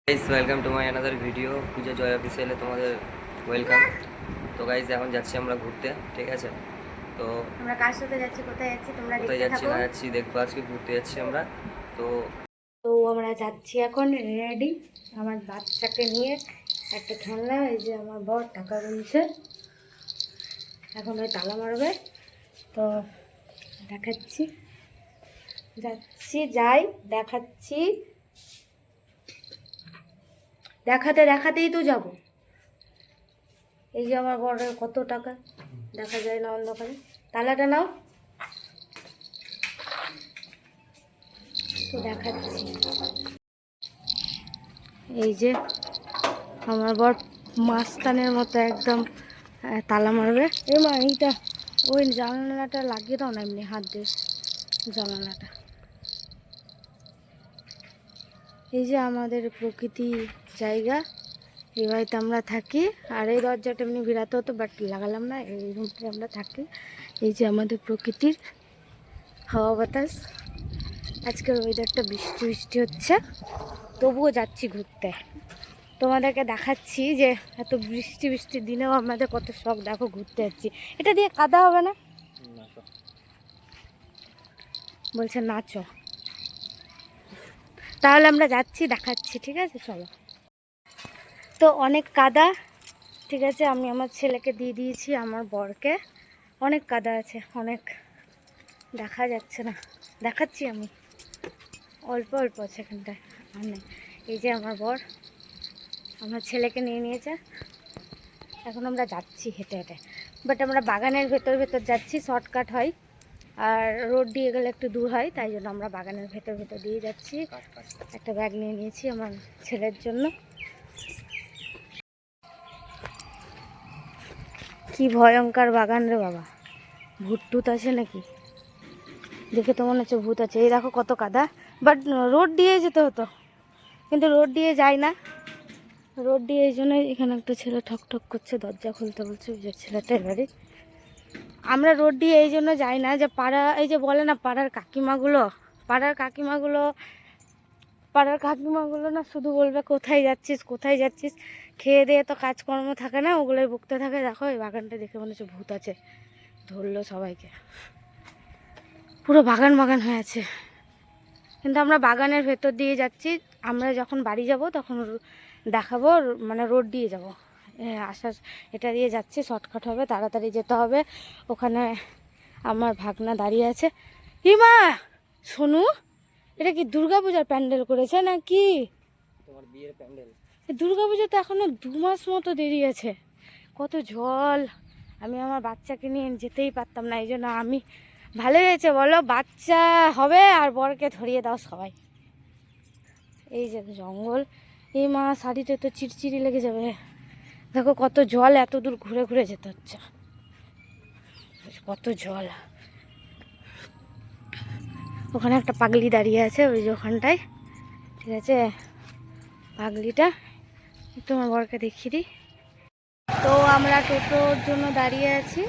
Guys welcome to my another video. Puja Joy অফিসিয়ালে তোমাদের welcome. তো গাইস এখন যাচ্ছি আমরা ঘুরতে, ঠিক আছে? তো আমরা কার সাথে যাচ্ছি, কোথায় যাচ্ছি তোমরা কোথায় দেখতে যাচ্ছি থাকো। না যাচ্ছি দেখবো, আজকে ঘুরতে যাচ্ছি আমরা। তো তো আমরা যাচ্ছি এখন রেডি আমার বাচ্চাকে নিয়ে। একটা খেলনা, এই যে আমার বর টাকা গুনছে, এখন ওই তালা মারবে। তো দেখাচ্ছি, যাচ্ছি, যাই দেখাচ্ছি, দেখাতে দেখাতেই তো যাব। এই যে আমার বরের কত টাকা দেখা যায় না অন্ধকারে। তালাটা নাও, তো দেখাচ্ছি। এই যে আমার বর মাস্তানের মতো একদম তালা মারবে। মা এইটা ওই জানালাটা লাগিয়ে দাও না, এমনি হাত দিয়ে জানালাটা। এই যে আমাদের প্রকৃতি জায়গা, এই বাড়িতে আমরা থাকি। আর এই দরজাটা এমনি ভিড়াতে হতো, বাট লাগালাম না, এই রুমটায় আমরা থাকি। এই যে আমাদের প্রকৃতির হাওয়া বাতাস। আজকের ওয়েদারটা বৃষ্টি বৃষ্টি হচ্ছে, তবুও যাচ্ছি ঘুরতে। তোমাদেরকে দেখাচ্ছি যে এত বৃষ্টি বৃষ্টির দিনেও আমাদের কত শখ, দেখো ঘুরতে যাচ্ছি। এটা দিয়ে কাদা হবে না, বলছে নাচো। তাহলে আমরা যাচ্ছি, দেখাচ্ছি, ঠিক আছে চলো। তো অনেক কাদা, ঠিক আছে, আমি আমার ছেলেকে দিয়ে দিয়েছি, আমার বরকে। অনেক কাদা আছে, অনেক, দেখা যাচ্ছে না, দেখাচ্ছি আমি, অল্প অল্প আছে এখানটায়, আর নেই। এই যে আমার বর আমার ছেলেকে নিয়ে নিয়েছে, এখন আমরা যাচ্ছি হেঁটে হেঁটে। বাট আমরা বাগানের ভেতর ভেতর যাচ্ছি, শর্টকাট হয়। আর রোড দিয়ে গেলে একটু দূর হয়, তাই জন্য আমরা বাগানের ভেতর ভেতর দিয়ে যাচ্ছি। একটা ব্যাগ নিয়ে নিয়েছি আমার ছেলের জন্য। কি ভয়ঙ্কর বাগান রে বাবা, ভূত টুত আছে নাকি? দেখে তো মনে হচ্ছে ভূত আছে। এই দেখো কত কাদা, বাট রোড দিয়ে যেতে হতো, কিন্তু রোড দিয়ে যায় না। রোড দিয়ে এই জন্য এখানে একটা ছেলে ঠক ঠক করছে, দরজা খুলতে বলছে, ওই যে ছেলেটার বাড়ি। আমরা রোড দিয়ে এই জন্য যাই না, যে পাড়া, এই যে বলে না পাড়ার কাকিমাগুলো, পাড়ার কাকিমাগুলো পাড়ার কাকিমাগুলো না শুধু বলবে কোথায় যাচ্ছিস কোথায় যাচ্ছিস, খেয়ে দিয়ে তো কাজকর্ম থাকে না, ওগুলোই বকতে থাকে। দেখো এই বাগানটা দেখে মনে হচ্ছে ভূত আছে, ধরলো সবাইকে। পুরো বাগান বাগান হয়ে আছে, কিন্তু আমরা বাগানের ভেতর দিয়ে যাচ্ছি। আমরা যখন বাড়ি যাব তখন দেখাবো, মানে রোড দিয়ে যাব। আসার এটা দিয়ে যাচ্ছি, শর্টকাট হবে, তাড়াতাড়ি যেতে হবে। ওখানে আমার ভাগনা দাঁড়িয়ে আছে। মা শোনু, এটা কি দুর্গাপূজার প্যান্ডেল করেছে নাকি? তোমার বিয়ের প্যান্ডেল। দুর্গাপূজা তো এখনো 2 মাস মতো দেরি আছে। কত জল, আমি আমার বাচ্চাকে নিয়ে যেতেই পারতাম না, এই জন্য আমি, ভালো হয়েছে বলো, বাচ্চা হবে আর বরকে ধরিয়ে দাও সবাই। এই যে জঙ্গল, এই মা শাড়িতে তো চিড়চিড়ি লেগে যাবে। দেখো কত জল, এত দূর ঘুরে ঘুরে যেতে হচ্ছে, কত জল। ওখানে একটা পাগলি দাঁড়িয়ে আছে, ওই যে ওখানটায়, ঠিক আছে, পাগলিটা একটু আমার বরকে দেখিয়ে দিই। তো আমরা টোটোর জন্য দাঁড়িয়ে আছি,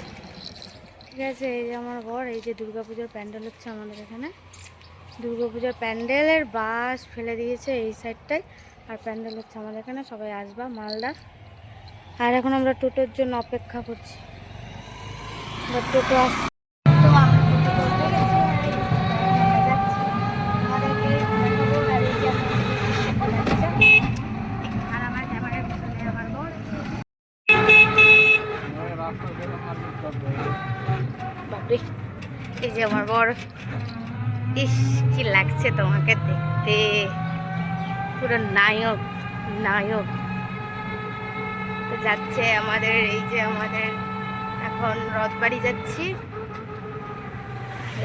ঠিক আছে। এই যে আমার বর, এই যে দুর্গাপূজার প্যান্ডেল হচ্ছে আমাদের এখানে। দুর্গাপূজার প্যান্ডেলের বাস ফেলে দিয়েছে এই সাইডটায়, আর প্যান্ডেল হচ্ছে আমাদের এখানে, সবাই আসবা মালদা। আর এখন আমরা টোটোর জন্য অপেক্ষা করছি, টোটো আসছে। তো আমরা টোটো করতে গেছি, আমরা যাচ্ছি, আমাদেরকে দেখাবো। আর এই যে আর আমার ক্যামেরার পিছনে আমার বর। বাপরে, এই যে আমার বর। ইস কি লাগছে তোমাকে দেখতে, পুরো নায়ক নায়ক। তো যাচ্ছে আমাদের, এই যে আমাদের এখন রথবাড়ি যাচ্ছি।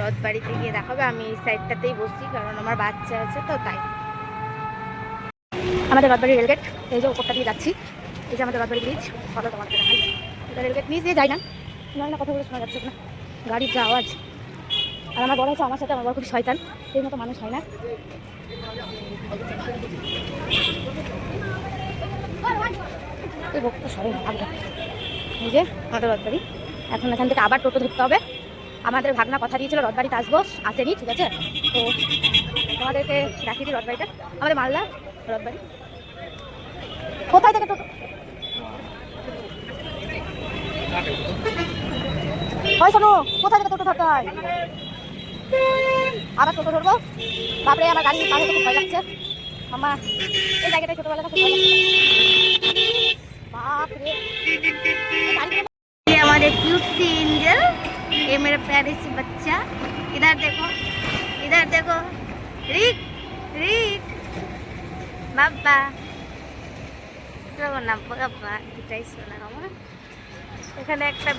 রথবাড়িতে গিয়ে দেখাবে, আমি এই সাইডটাতেই বসি কারণ আমার বাচ্চা আছে তো, তাই। আমাদের রথবাড়ি রেলগেট, এই যে উপরটা দিয়ে যাচ্ছি। এই যে আমাদের রথবাড়ি ব্রিজ, ফলো তোমাদের দেখাই। এটা রেলগেট নিচ দিয়ে যাই না, না কথা বলে শোনা যাচ্ছে না, গাড়ির যা আওয়াজ। আর আমার বড় হচ্ছে আমার সাথে, আমার বড় খুবই শয়তান, সেই মতো মানুষ হয় না। এই বকটা সরে না, এই যে আমাদের রথবাড়ি। এখন এখান থেকে আবার টোটো ধরতে হবে। আমাদের ভাগনা কথা দিয়েছিল রথবাড়িতে আসবো, আসেনি, ঠিক আছে। তো তোমাদেরকে দেখিয়ে দিই রথবাড়িটা, আমাদের মালদা রথবাড়ি। কোথায় থেকে টোটো হয় শোনো, কোথায় থেকে টোটো ধরতে হয়? আবার টোটো ধরবো? বাপরে, আমার গাড়ি পাশে খুব ভয় লাগছে। মামা, এই জায়গাটায় ছোটবেলা থেকে ভয় লাগছে। बाप रे, ये हमारे क्यूट सी एंजल, ये मेरा प्यारे सी बच्चा। इधर देखो, इधर देखो, रिक रिक बाबा, সোনা বাবা, এটাই সোনা আমার। এখানে একটা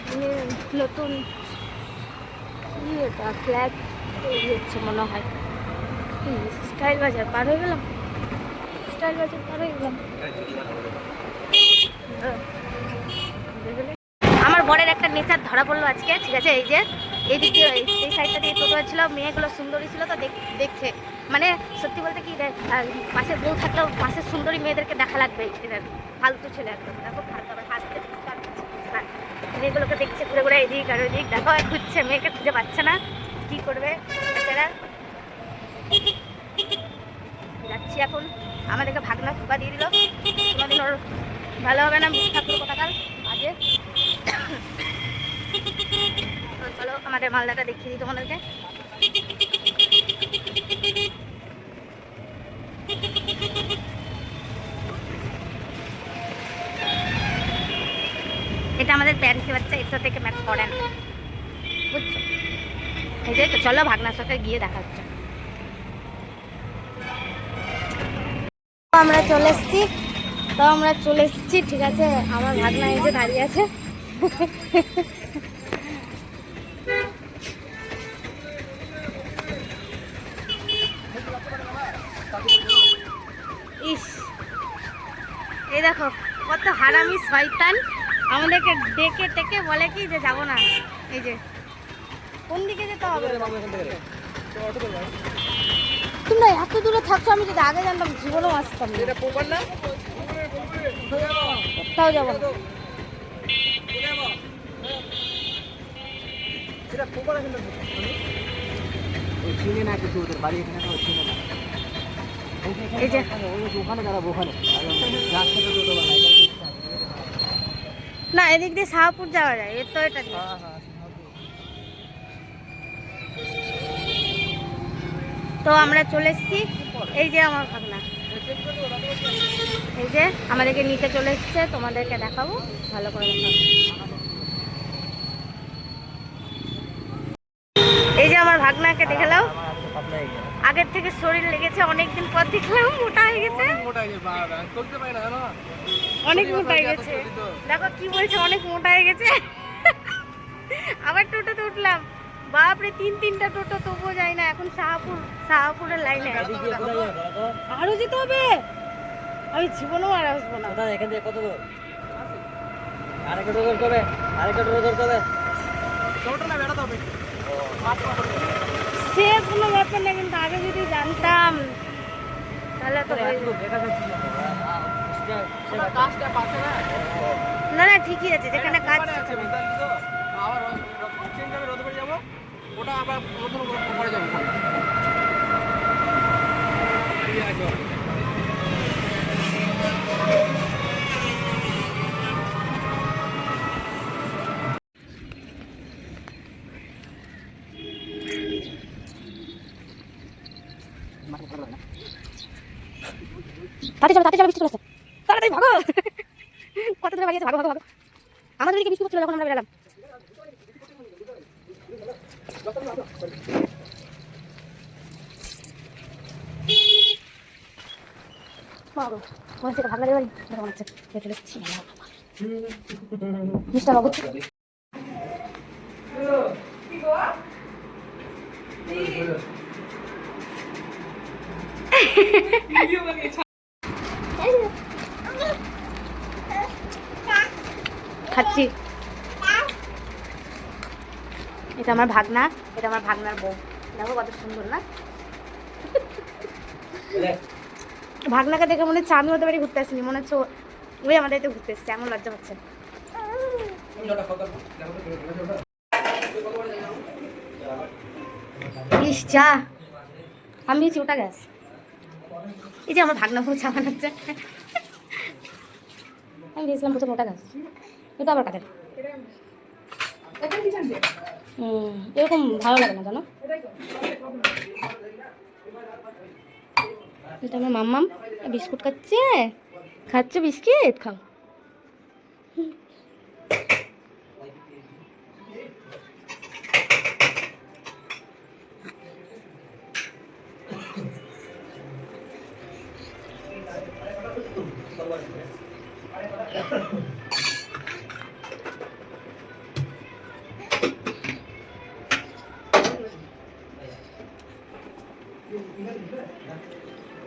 নতুন এটা ফ্ল্যাগ তৈরি হচ্ছে মনে হয়। স্টাইল বাজার পার হয়ে গেলাম, স্টাইল বাজার পার হয়ে গেলাম। আমার বরের একটা নেচার ধরা পড়লো আজকে, ঠিক আছে? এই যে এই দিকে এই সাইডটা দিয়ে টোটো ছিল, মেয়েগুলো সুন্দরী ছিল তো দেখছে, মানে সত্যি বলতে কি পাশে বউ থাকলেও পাশের সুন্দরী মেয়েদেরকে দেখা লাগবে। এদের ফালতু ছেলে একদম, দেখো ফালতু, আবার হাসতে মেয়েগুলোকে দেখছে ঘুরে ঘুরে এদিক আর ওইদিক, দেখো খুঁজছে, মেয়েকে খুঁজে পাচ্ছে না, কি করবে বেচারা। যাচ্ছি এখন, আমাদেরকে ভাগনা ফুকা দিয়ে দিল, কোনোদিন ওর ভালো হবে না, ঠাকুর কোথাকার আজে। চলো আমাদের মালদাটা দেখিয়ে দিই তোমাদেরকে। এটা আমাদের প্যারিসি বাচ্চা, এর সাথে ম্যাচ করে না, বুঝছো? এই যে তো চলো ভাগনার সাথে গিয়ে দেখা হচ্ছে। আমরা চলে এসেছি, ঠিক আছে? আমার ভাগনা এই যে দাঁড়িয়ে আছে। ইস, এই দেখো কত হারামি শয়তান, আমাদেরকে ডেকে টেকে বলে কি যে যাবো না। এই যে কোন দিকে যেতে হবে? তোমরা এত দূরে থাকছো, আমি যদি আগে জানতাম জীবনেও আসতাম না। কোথাও যাবো না। এই যে না, এদিক দিয়ে শাহপুর যাওয়া যায়, এর তো এটা দিয়ে। তো আমরা চলে এসেছি, এই যে আমার ভাগনা, এই যে আমাদেরকে নিতে চলে এসছে, তোমাদেরকে দেখাবো, ভালো করে দেখাবো। এই যে আমার ভাগনাকে দেখলাম, আগের থেকে শরীর লেগেছে, অনেকদিন পর দেখলাম মোটা হয়ে গেছে, অনেক মোটা হয়ে গেছে। দেখো কি বলছে, অনেক মোটা হয়ে গেছে। আবার টোটোতে উঠলাম, বাপরে 3-3টা টোটো, তবুও যাই না। এখন শাহপুরের লাইনে আরো যেতে হবে, আমি জীবনেও আর আসবো না। এখান থেকে কত দূর? আরেকটা টোটো ধরতে হবে, আরেকটা টোটো ধরতে হবে, টোটোটা বেড়াতে হবে। সে কোনো ব্যাপার না, কিন্তু আগে যদি জানতাম তাহলে তো না না, ঠিকই আছে, যেখানে কাজ ওটা আবার নতুন করে যাবো। তাতে চলো বৃষ্টি চলে আসছে, তাড়াতাড়ি ভাগো। কত দূরে বাড়িয়েছে, ভাগো ভাগো ভাগো। আমাদের দিকে বৃষ্টি পড়ছিল যখন আমরা বেরালাম। মনে হচ্ছে ভাগনা দেওয়ারি, মনে হচ্ছে চলে এসেছি। মিস্টার বাবু খাচ্ছি। এটা আমার ভাগনা, এটা আমার ভাগনার বউ, দেখো কত সুন্দর না? ভাগনাকে দেখে মনে হচ্ছে আমি ওদের বাড়ি ঘুরতে আসিনি, মনে হচ্ছে ওই আমাদের এতে ঘুরতে এসছে, এমন লজ্জা হচ্ছে। ইস চা আমি ওটা গ্যাস। এই যে আমার ভাগনা বউ চা বানাচ্ছে। আমি ভেবেছিলাম প্রথম ওটা গাছ, এটা আবার কাদের। এরকম ভালো লাগে না জানো। এটা আমার মাম্মাম বিস্কুট খাচ্ছে বিস্কিট খাও।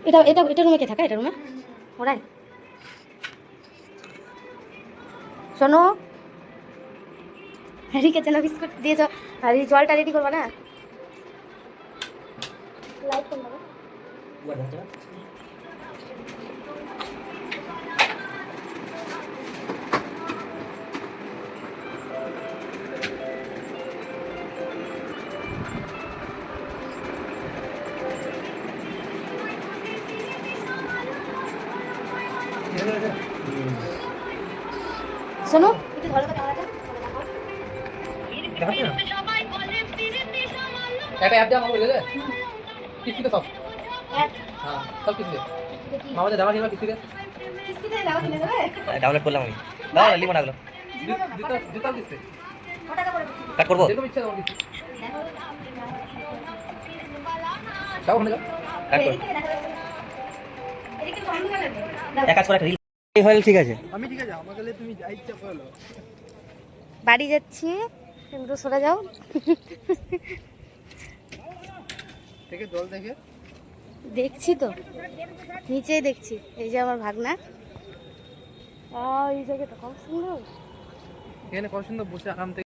এটা এটা এটা রুমে কে থাকে? এটা রুমে ওরাই। শোনো, হ্যারিকে যেন বিস্কুট দিয়েছ, আর এই জলটা রেডি করবা না? লাইট কোন বাবা? শোনো, একটু ধরো তো ক্যামেরাটা। একটা অ্যাপ দেওয়া হবে বুঝলে কিস্তিতে সব এক হ্যাঁ সব কিস্তিতে মামাদের দেওয়া কিনা কিস্তিতে কিস্তিতে দাও কিনে দেবে? ডাউনলোড করলাম আমি, দাও লিখো না, দিতাম কিস্তি কত টাকা পড়বে? কাট করবো। যেরকম ইচ্ছা তোমার কিস্তি যাও ওখানে যাও কাট কর, এদিকে দেখো, এদিকে তো অন্ধকার লাগবে। এক কাজ করে একটা রিল হয়ে ঠিক আছে। আমি ঠিক আছে আমাকে তুমি যা ইচ্ছা করো বাড়ি যাচ্ছি, কিন্তু সরে যাও। থেকে জল দেখে দেখছি তো, নিচেই দেখছি। এই যে আমার ভাগনা, এই জায়গাটা কম সুন্দর। এখানে কত সুন্দর বসে আরাম থেকে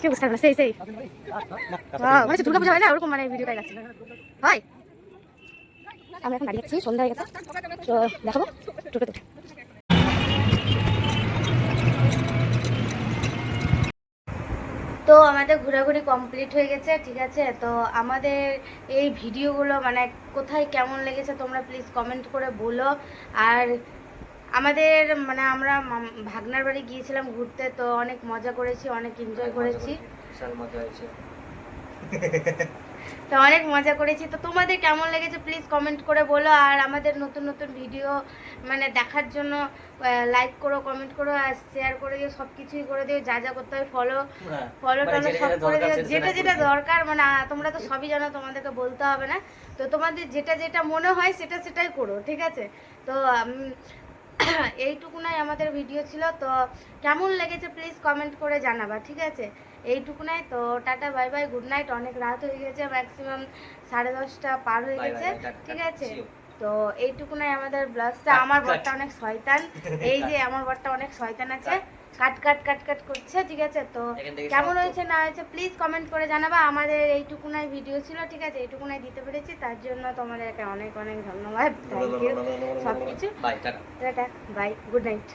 কি বুঝতে পারলাম, সেই মানে দুর্গা পূজা হয় না ওরকম, মানে ভিডিওটাই লাগছে হয়। আমরা এখন বাড়ি যাচ্ছি, সন্ধ্যা হয়ে গেছে, তো দেখাবো টোটোতে। তো আমাদের ঘোরাঘুরি কমপ্লিট হয়ে গেছে, ঠিক আছে। তো আমাদের এই ভিডিওগুলো মানে কোথায় কেমন লেগেছে তোমরা প্লিজ কমেন্ট করে বলো। আর আমাদের মানে আমরা ভাগনার বাড়ি গিয়েছিলাম ঘুরতে, তো অনেক মজা করেছি, অনেক এনজয় করেছি, বিশাল মজা হয়েছে। তো অনেক মজা করেছি। তো তোমাদের কেমন লেগেছে প্লিজ কমেন্ট করে বলো। আর আমাদের নতুন নতুন ভিডিও মানে দেখার জন্য লাইক করো, কমেন্ট করো, আর শেয়ার করে দিও, সব কিছুই করে দিও, যা যা করতে হয় ফলো টলো সব করে দিও, যেটা যেটা দরকার। মানে তোমরা তো সবই জানো, তোমাদেরকে বলতে হবে না। তো তোমাদের যেটা যেটা মনে হয় সেটা সেটাই করো, ঠিক আছে। তো এইটুকুনাই আমাদের ভিডিও ছিল। তো কেমন লেগেছে প্লিজ কমেন্ট করে জানাবা, ঠিক আছে। এইটুকুনাই। তো tata, bye bye, good night. অনেক রাত হয়ে গেছে, ম্যাক্সিমাম 10:30 পার হয়ে গেছে, ঠিক আছে। তো এইটুকুনাই আমাদের ব্লগটা। আমার বরটা অনেক শয়তান, এই যে আমার বরটা অনেক শয়তান আছে, কাট কাট কাট কাট করছে, ঠিক আছে। তো কেমন হয়েছে না হয়েছে প্লিজ কমেন্ট করে জানাবা। আমাদের এইটুকুনাই ভিডিও ছিল, ঠিক আছে। এইটুকুনাই দিতে পেরেছি, তার জন্য তোমাদেরকে অনেক অনেক ধন্যবাদ, থ্যাংক ইউ সব কিছু। বাই, টাটা। টাটা, বাই, গুড নাইট।